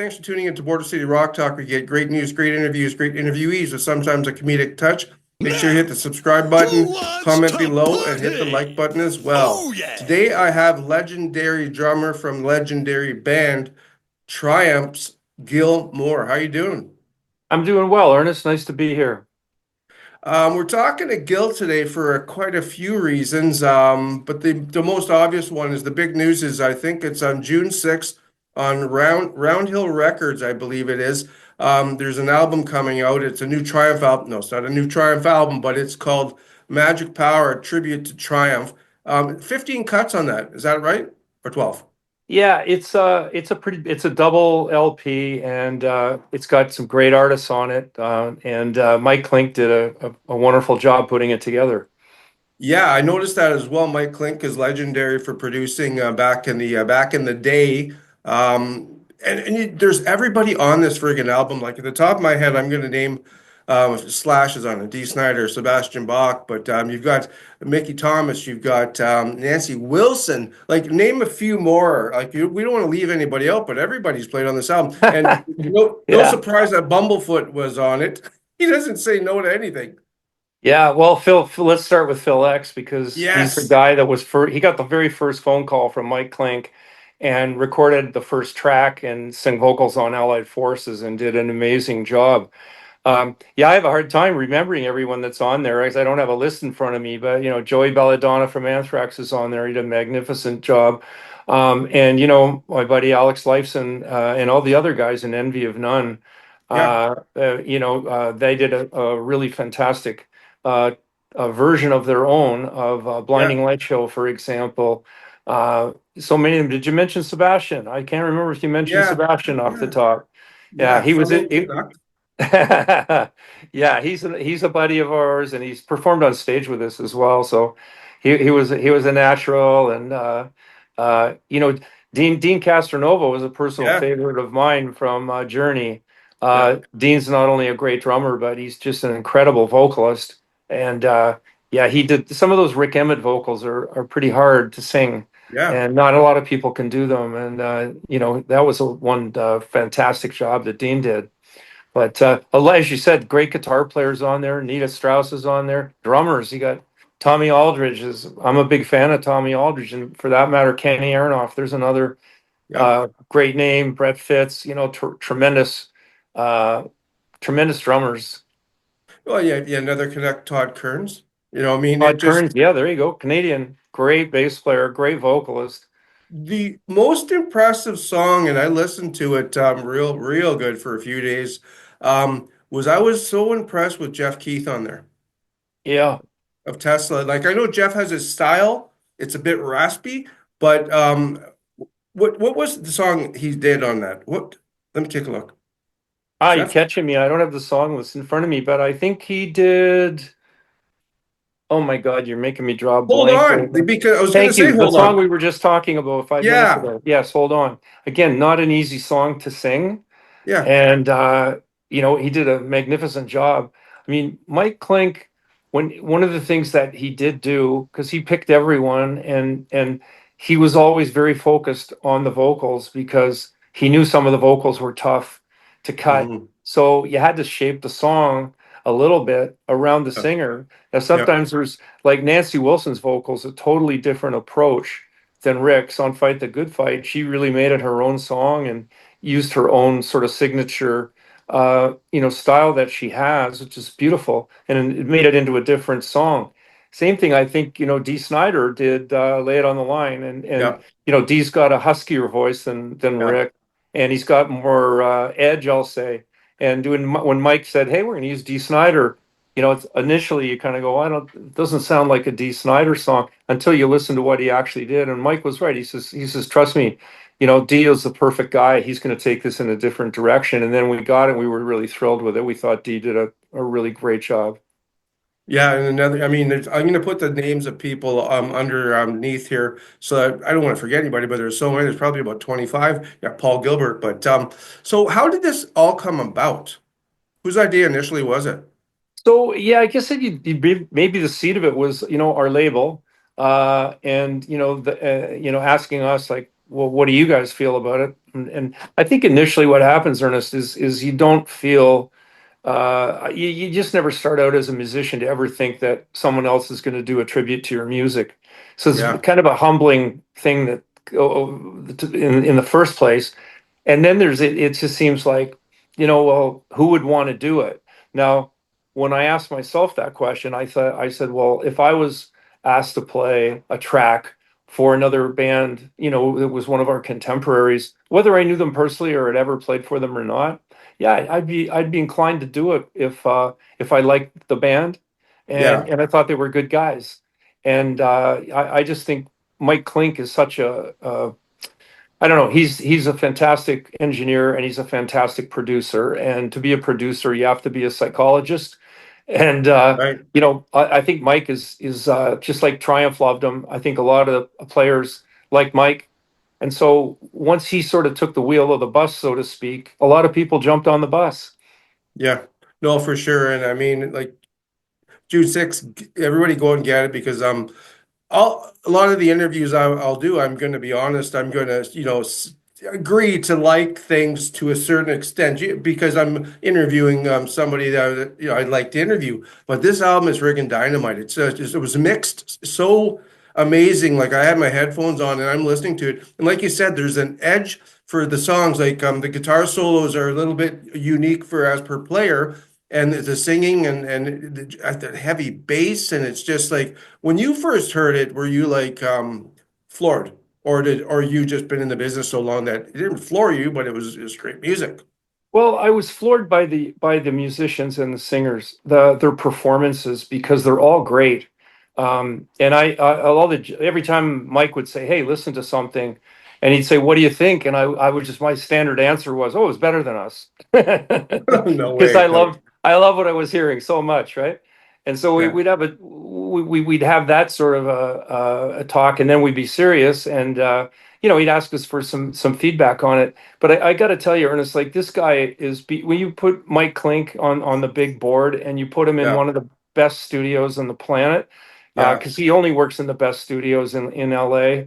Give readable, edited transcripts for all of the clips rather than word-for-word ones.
Thanks for tuning into Border City Rock Talk. We get great news, great interviews, great interviewees with sometimes a comedic touch. Make sure you hit the subscribe button, comment below, and hit the like button as well. Oh, yeah. Today I have legendary drummer from legendary band TRIUMP's GIL Moore. How you doing? I'm doing well, Ernest. Nice to be here. We're talking to Gil today for quite a few reasons, but the most obvious one is the big news is I think it's on June 6th on Roundhill Records, I believe it is. There's an album coming out. It's a new Triumph album. No, it's not a new Triumph album, but it's called Magic Power, a tribute to Triumph. 15 cuts on that. Is that right? Or 12? Yeah, it's a double LP, and it's got some great artists on it. And Mike Klink did a wonderful job putting it together. Yeah, I noticed that as well. Mike Klink is legendary for producing back in the day. There's everybody on this friggin' album. Like at the top of my head, I'm gonna name Slash is on it, D. Snyder, Sebastian Bach, but you've got Mickey Thomas, you've got Nancy Wilson. Like name a few more. We don't want to leave anybody out, but everybody's played on this album. And no Yeah. surprise that Bumblefoot was on it. He doesn't say no to anything. Yeah, well, Phil, let's start with Phil X because he's the Yes. guy that was first. He got the very first phone call from Mike Klink and recorded the first track and sang vocals on Allied Forces and did an amazing job. Yeah, I have a hard time remembering everyone that's on there because I don't have a list in front of me. But Joey Belladonna from Anthrax is on there. He did a magnificent job, and my buddy Alex Lifeson and all the other guys in Envy of None. Yeah. They did a really fantastic a version of their own of Yeah. Blinding Light Show, for example. So many of them. Did you mention Sebastian? I can't remember if you mentioned Yeah. Sebastian off the Yeah. top. Yeah, Yeah. he was Fellow it. Canuck. Yeah, he's a buddy of ours, and he's performed on stage with us as well. So he was a natural, and Dean Castronova was a personal Yeah. favorite of mine from Journey. Yeah. Dean's not only a great drummer, but he's just an incredible vocalist. And yeah, he did some of those Rick Emmett vocals are pretty hard to sing, Yeah. and not a lot of people can do them. And that was one fantastic job that Dean did. But as you said, great guitar players on there. Nita Strauss is on there. Drummers, you got Tommy Aldridge. I'm a big fan of Tommy Aldridge, and for that matter, Kenny Aronoff. There's another Yeah. great name. Brett Fitz. Tremendous, tremendous drummers. Well, yeah, yeah, another Canuck, Todd Kearns. I mean, it Todd just Kearns, yeah, there you go. Canadian, great bass player, great vocalist. the most impressive song, and I listened to it real good for a few days. I was so impressed with Jeff Keith on there Yeah. of Tesla. Like I know Jeff has his style, it's a bit raspy, but what was the song he did on that? What? Let me take a look. You're Jeff, catching me. I don't have the song list in front of me, but I think he did. Oh my God, you're making me draw a hold blank on, right now. because I was going to Thank say you. The hold song on. we were just talking about 5 minutes Yeah, ago. Yes, hold on. Again, not an easy song to sing. yeah, And he did a magnificent job. I mean, Mike Klink, one of the things that he did do, because he picked everyone and he was always very focused on the vocals because he knew some of the vocals were tough to cut. mhm, So you had to shape the song a little bit around the yeah, singer. Now yeah, sometimes there's like Nancy Wilson's vocals, a totally different approach than Rick's on Fight the Good Fight. She really made it her own song and used her own sort of signature style that she has, which is beautiful, and it made it into a different song. Same thing, I think, Dee Snider did Lay It on the Line, and yeah, Dee's got a huskier voice than yeah, Rick, and he's got more edge, I'll say. And when Mike said, "Hey, we're going to use Dee Snider," it's initially you kind of go, It doesn't sound like a Dee Snider song until you listen to what he actually did. And Mike was right. He says, trust me, Dee is the perfect guy. He's going to take this in a different direction. And then we got it. We were really thrilled with it. We thought Dee did a really great job. yeah. And another, I mean, I'm going to put the names of people underneath here, so that I don't want to forget anybody. But there's so many. There's probably about 25. Yeah, Paul Gilbert. But so how did this all come about? Whose idea initially was it? So yeah, I guess that maybe the seed of it was our label, and asking us like, well, what do you guys feel about it? And I think initially what happens, Ernest, is you don't feel you just never start out as a musician to ever think that someone else is going to do a tribute to your music. So it's Yeah, kind of a humbling thing that in the first place. And then it just seems like, well, who would want to do it? Now, when I asked myself that question, I said, well, if I was asked to play a track for another band, it was one of our contemporaries, whether I knew them personally or had ever played for them or not, yeah, I'd be inclined to do it if I liked the band and yeah, and I thought they were good guys. And I just think Mike Klink is such a I don't know. He's a fantastic engineer and he's a fantastic producer. And to be a producer, you have to be a psychologist. And right. I think Mike is just like Triumph loved him. I think a lot of the players like Mike. And so once he sort of took the wheel of the bus, so to speak, a lot of people jumped on the bus. Yeah, no, for sure. And I mean, like June 6th, everybody go and get it because a lot of the interviews I'll do, I'm going to be honest, I'm going to, agree to like things to a certain extent because I'm interviewing somebody that I'd like to interview. But this album is friggin' dynamite. It was mixed so amazing. Like I had my headphones on and I'm listening to it, and like you said, there's an edge for the songs. Like the guitar solos are a little bit unique for as per player. And the singing and the heavy bass, and it's just like when you first heard it, were you like floored, or you just been in the business so long that it didn't floor you, but it was great music. Well, I was floored by the musicians and the singers, their performances because they're all great. And I love it. Every time Mike would say, "Hey, listen to something," and he'd say, "What do you think?" And I would just my standard answer was, "Oh, it's better than us," No because way, no. I love what I was hearing so much, right? And so Yeah, we'd have that sort of a talk, and then we'd be serious, and he'd ask us for some feedback on it. But I got to tell you, Ernest, like this guy when you put Mike Klink on the big board and you put him in yeah, one of the best studios on the planet, yeah, because he only works in the best studios in LA.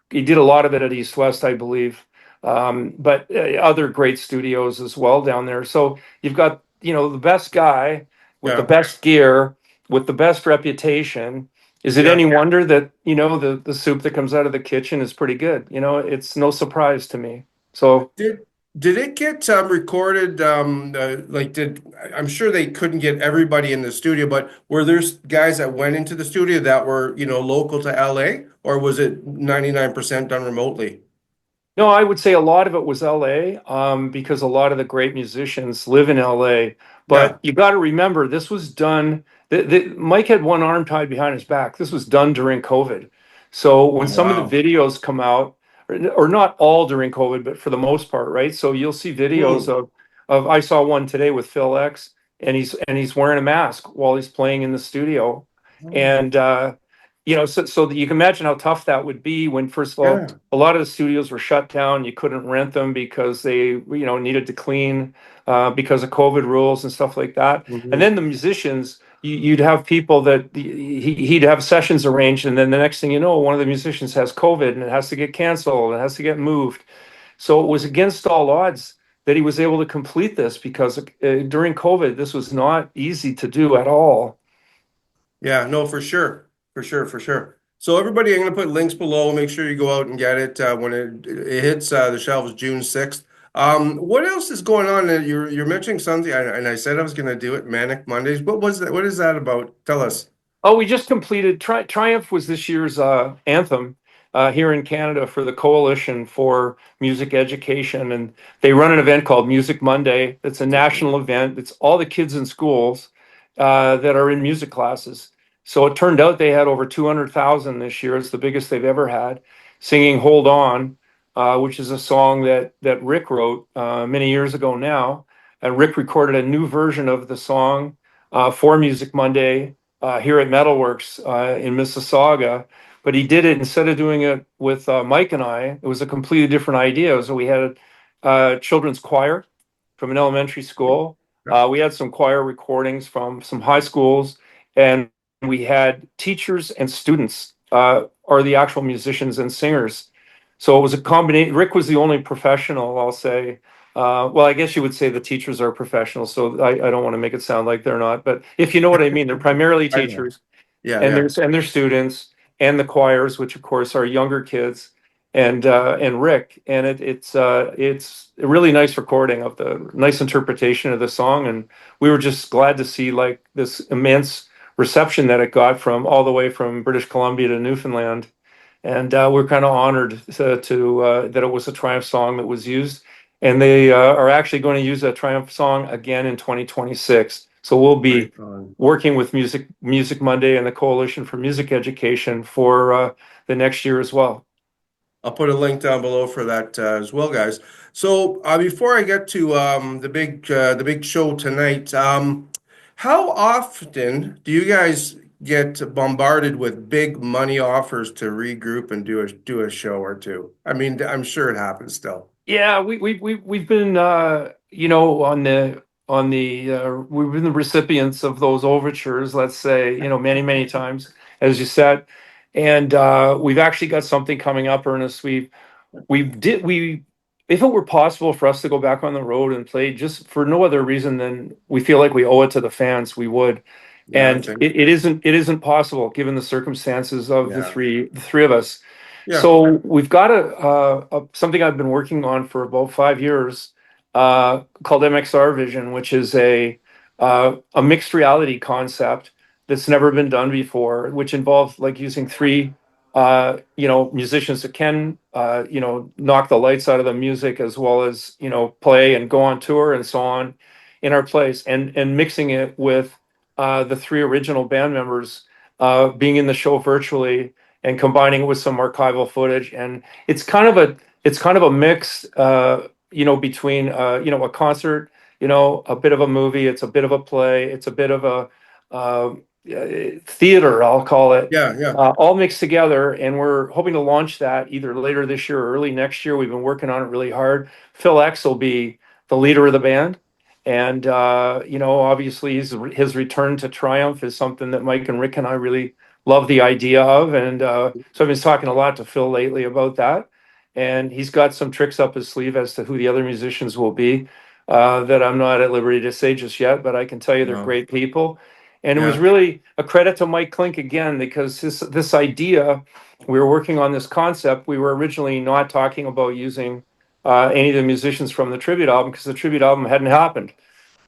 He did a lot of it at East West, I believe, but other great studios as well down there. So you've got, the best guy with the yeah, best gear, with the best reputation. Is it yeah. any wonder that, the soup that comes out of the kitchen is pretty good? It's no surprise to me. So, Did did it get recorded? I'm sure they couldn't get everybody in the studio, but were there guys that went into the studio that were local to LA, or was it 99% done remotely? no, I would say a lot of it was LA, because a lot of the great musicians live in LA. Yeah. But you got to remember, this was done. Mike had one arm tied behind his back. This was done during COVID. So when Oh, some of the wow. videos come out, or not all during COVID, but for the most part, right? So you'll see videos Hmm. of I saw one today with Phil X, and he's wearing a mask while he's playing in the studio, and so that you can imagine how tough that would be when, first of all, Yeah. a lot of the studios were shut down. You couldn't rent them because they, needed to clean because of COVID rules and stuff like that. And Hmm. then the musicians, you'd have people that he'd have sessions arranged, and then the next thing you know, one of the musicians has COVID and it has to get canceled, and it has to get moved. So it was against all odds that he was able to complete this because during COVID, this was not easy to do at all. Yeah, no, for sure. For sure, for sure. So everybody, I'm going to put links below. Make sure you go out and get it when it hits the shelves June 6th. What else is going on? You're mentioning something, and I said I was going to do it, Manic Mondays. What was that? What is that about? Tell us. Oh, we just completed Triumph was this year's anthem here in Canada for the Coalition for Music Education, and they run an event called Music Monday. It's a national event. It's all the kids in schools that are in music classes. So it turned out they had over 200,000 this year. It's the biggest they've ever had, singing "Hold On," which is a song that Rick wrote many years ago now, and Rick recorded a new version of the song for Music Monday here at Metalworks in Mississauga. But he did it instead of doing it with Mike and I. It was a completely different idea. So we had a children's choir from an elementary school. Yeah. We had some choir recordings from some high schools, and we had teachers and students are the actual musicians and singers. So it was a combination. Rick was the only professional, I'll say. Well, I guess you would say the teachers are professionals, so I don't want to make it sound like they're not. But if you know what I mean, they're primarily I know. teachers Yeah, and yeah. their students and the choirs, which of course are younger kids, and Rick. And it's a really nice recording of the nice interpretation of the song, and we were just glad to see like this immense reception that it got from all the way from British Columbia to Newfoundland. And we're kind of honored that it was a Triumph song that was used, and they are actually going to use a Triumph song again in 2026. So we'll Right be on. working with Music Monday and the Coalition for Music Education for the next year as well. I'll put a link down below for that as well, guys. So before I get to the big show tonight, how often do you guys get bombarded with big money offers to regroup and do a show or two? I mean, I'm sure it happens still. Yeah, we've been we've been the recipients of those overtures, let's say, many times, as you said. And we've actually got something coming up, Ernest. We if it were possible for us to go back on the road and play just for no other reason than we feel like we owe it to the fans, we would. Yeah, I And think. it isn't possible given the circumstances of Yeah, the three of us. yeah, So we've got something I've been working on for about 5 years, called MXR Vision, which is a mixed reality concept that's never been done before, which involves like using three musicians that can knock the lights out of the music as well as play and go on tour and so on in our place, and mixing it with the three original band members being in the show virtually and combining it with some archival footage. And it's kind of a mix, between a concert, a bit of a movie, it's a bit of a play, it's a bit of a uh, theater, I'll call it, yeah, yeah. all mixed together. And we're hoping to launch that either later this year or early next year. We've been working on it really hard. Phil X will be the leader of the band. And, obviously his return to Triumph is something that Mike and Rick and I really love the idea of. And so I've been talking a lot to Phil lately about that. And he's got some tricks up his sleeve as to who the other musicians will be, that I'm not at liberty to say just yet, but I can tell you they're No, great people. And it was yeah. really a credit to Mike Klink again, because this idea, we were working on this concept. We were originally not talking about using any of the musicians from the tribute album because the tribute album hadn't happened.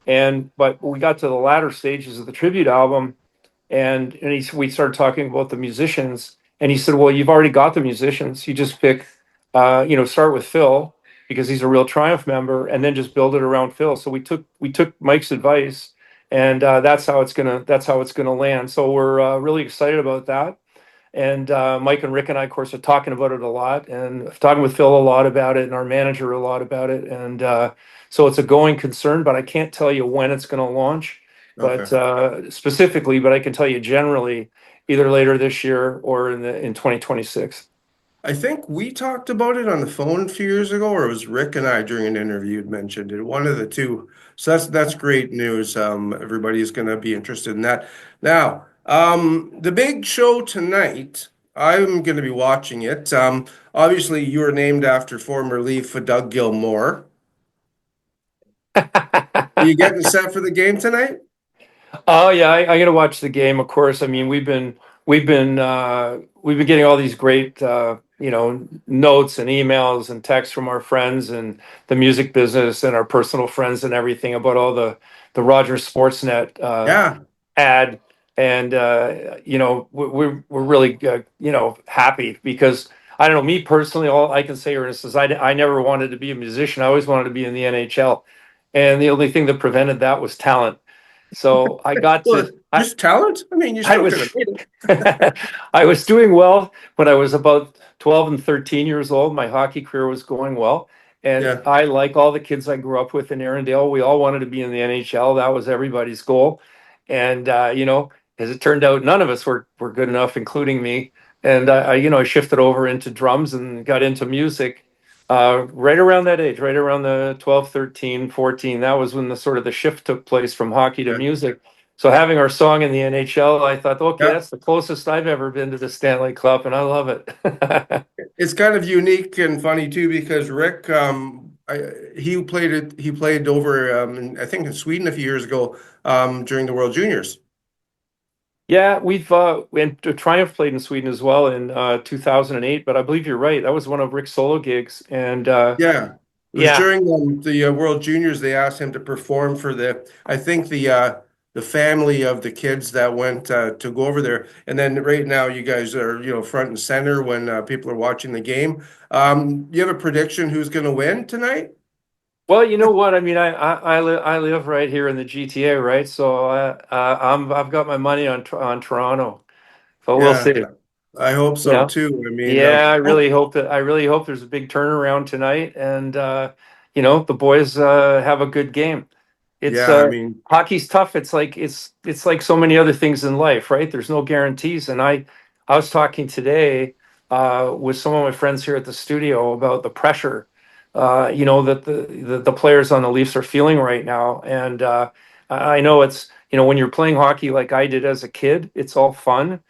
But we got to the latter stages of the tribute album, and we started talking about the musicians, and he said, "Well, you've already got the musicians. You just pick, start with Phil because he's a real Triumph member, and then just build it around Phil." So we took Mike's advice, and that's how it's gonna land. So we're really excited about that. And Mike and Rick and I, of course, are talking about it a lot, and talking with Phil a lot about it, and our manager a lot about it. And so it's a going concern, but I can't tell you when it's going to launch, Okay. but specifically. But I can tell you generally, either later this year or in 2026. I think we talked about it on the phone a few years ago, or it was Rick and I during an interview had mentioned it, one of the two. So that's great news. Everybody's going to be interested in that. Now, the big show tonight, I'm going to be watching it. Obviously, you were named after former Leaf Doug Gilmore. Are you getting set for the game tonight? Oh yeah, I got to watch the game. Of course, I mean we've been getting all these great notes and emails and texts from our friends and the music business and our personal friends and everything about all the Rogers Sportsnet Yeah, ad. And we're really happy because I don't know, me personally, all I can say, Ernest, is I never wanted to be a musician. I always wanted to be in the NHL, and the only thing that prevented that was talent. So well, just talent. I mean, you I still could was have made it. I was doing well when I was about 12 and 13 years old. My hockey career was going well. And Yeah, I, like all the kids I grew up with in Arundel, we all wanted to be in the NHL. That was everybody's goal. And as it turned out, none of us were good enough, including me. And I shifted over into drums and got into music right around that age, right around the 12, 13, 14. That was when the sort of the shift took place from hockey to yeah, music. So having our song in the NHL, I thought, okay, yeah. that's the closest I've ever been to the Stanley Cup, and I love it. it's kind of unique and funny too because Rick, he played over, I think in Sweden a few years ago, during the World Juniors. Yeah, and Triumph played in Sweden as well in 2008, but I believe you're right. That was one of Rick's solo gigs. And Yeah, it was yeah, during the World Juniors. They asked him to perform for I think the family of the kids that went to go over there. And then right now, you guys are front and center when people are watching the game. You have a prediction who's going to win tonight? well, you know what? I mean, I live right here in the GTA, right? So I've got my money on Toronto, but we'll Yeah, see. I hope so Yeah. too. I mean, Yeah, I really hope there's a big turnaround tonight and the boys have a good game. It's yeah, I mean, hockey's tough. It's like so many other things in life, right? There's no guarantees. And I was talking today with some of my friends here at the studio about the pressure that the players on the Leafs are feeling right now. And I know it's when you're playing hockey like I did as a kid, it's all fun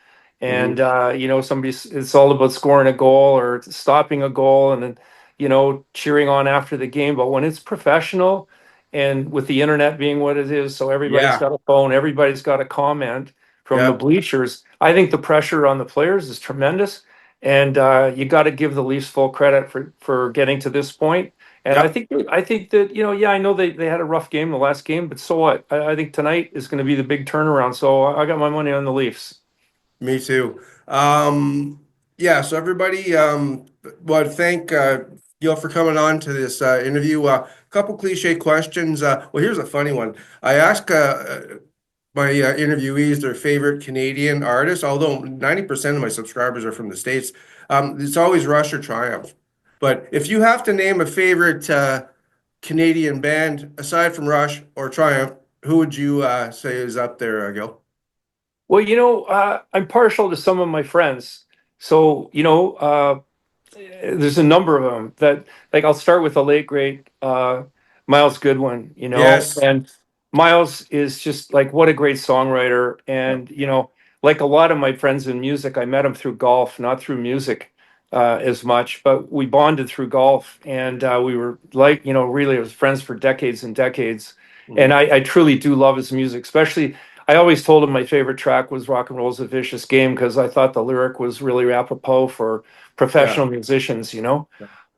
and mhm. it's all about scoring a goal or stopping a goal and then cheering on after the game. But when it's professional and with the internet being what it is, so everybody's Yeah, got a phone, everybody's got a comment from the yeah, bleachers. I think the pressure on the players is tremendous, and you got to give the Leafs full credit for getting to this point. And yeah. I think that yeah, I know they had a rough game the last game, but so what? I think tonight is going to be the big turnaround. So I got my money on the Leafs. Me too. Yeah, so everybody, well, thank Gil for coming on to this interview. Couple cliche questions. Well, here's a funny one. I ask my interviewees their favorite Canadian artist, although 90% of my subscribers are from the States. It's always Rush or Triumph. But if you have to name a favorite Canadian band aside from Rush or Triumph, who would you say is up there, Gil? Well, I'm partial to some of my friends. So, there's a number of them that, like, I'll start with the late, great Miles Goodwin, Yes. and Miles is just like, what a great songwriter. Yeah. And, like a lot of my friends in music, I met him through golf, not through music as much, but we bonded through golf. And we were like, really was friends for decades and decades. And Mhm. I truly do love his music, especially I always told him my favorite track was Rock and Roll's a Vicious Game because I thought the lyric was really apropos for Yeah. professional musicians.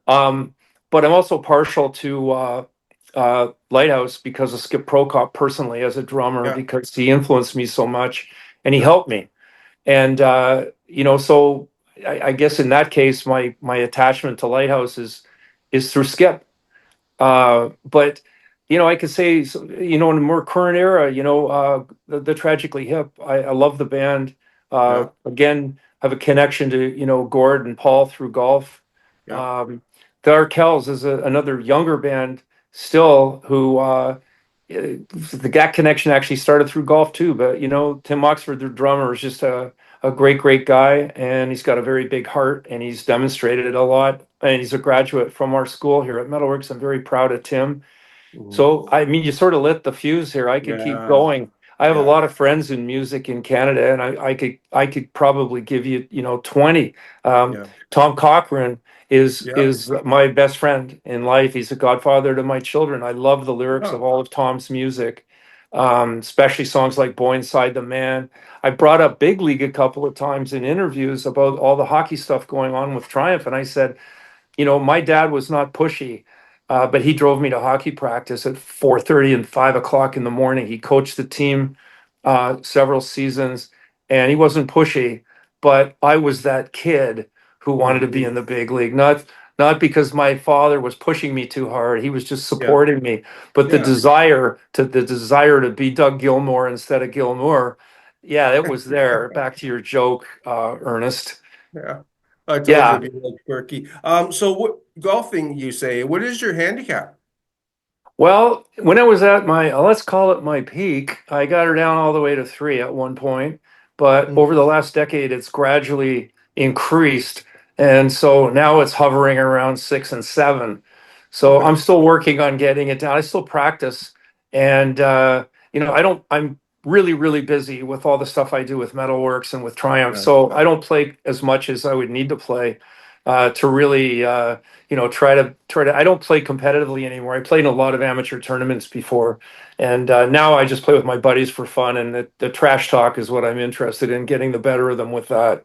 Um, but I'm also partial to Lighthouse because of Skip Prokop personally as a drummer Yeah. because he influenced me so much and he Yeah. helped me. And so I guess in that case, my attachment to Lighthouse is through Skip. But I could say, in a more current era, the Tragically Hip. I love the band. Yeah. Again, have a connection to Gord and Paul through golf. Yeah. Um, the Arkells is another younger band still who the GAC connection actually started through golf too. But Tim Oxford, the drummer, is just a great guy, and he's got a very big heart, and he's demonstrated it a lot. And he's a graduate from our school here at Metalworks. I'm very proud of Tim. Mhm. So, I mean, you sort of lit the fuse here. I could keep Yeah. going. I have a Yeah. lot of friends in music in Canada, and I could probably give you 20. Yeah. Tom Cochran is Yeah. is my best friend in life. He's a godfather to my children. I love the lyrics of Oh, all of Tom's music, especially songs like "Boy Inside the Man." I brought up Big League a couple of times in interviews about all the hockey stuff going on with Triumph, and I said, my dad was not pushy, but he drove me to hockey practice at 4:30 and 5 o'clock in the morning. He coached the team several seasons, and he wasn't pushy. But I was that kid who wanted to be mhm. in the big league, not because my father was pushing me too hard. He was just Yeah. supporting me. But Yeah. the desire to be Doug Gilmour instead of Gilmour, yeah, it was there. Back to your joke, Ernest. Yeah. I told you Yeah, to be like quirky. So what golfing you say? What is your handicap? well, when I was at my, let's call it my peak, I got her down all the way to 3 at one point. But Mhm. over the last decade, it's gradually increased. And so now it's hovering around 6 and 7. So Okay. I'm still working on getting it down. I still practice. And, I'm really, really busy with all the stuff I do with Metalworks and with Triumph. Yeah. So I don't play as much as I would need to play. to really try to. I don't play competitively anymore. I played in a lot of amateur tournaments before, and now I just play with my buddies for fun. And the trash talk is what I'm interested in, getting the better of them with that.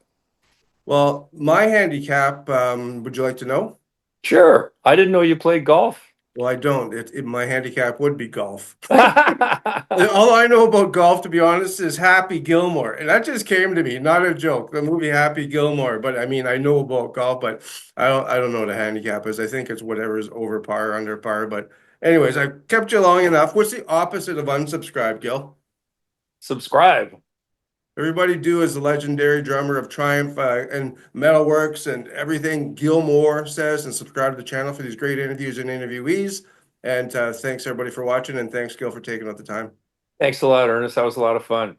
Well, my handicap, would you like to know? Sure, I didn't know you played golf. Well, I don't. My handicap would be golf. All I know about golf, to be honest, is Happy Gilmore, and that just came to me, not a joke. The movie Happy Gilmore, but I mean, I know about golf, but I don't know what a handicap is. I think it's whatever's over par, under par. But anyways, I kept you long enough. What's the opposite of unsubscribe, Gil? Subscribe. Everybody do as the legendary drummer of Triumph and Metalworks and everything Gilmore says, and subscribe to the channel for these great interviews and interviewees. And thanks everybody for watching, and thanks Gil for taking out the time. Thanks a lot, Ernest. That was a lot of fun.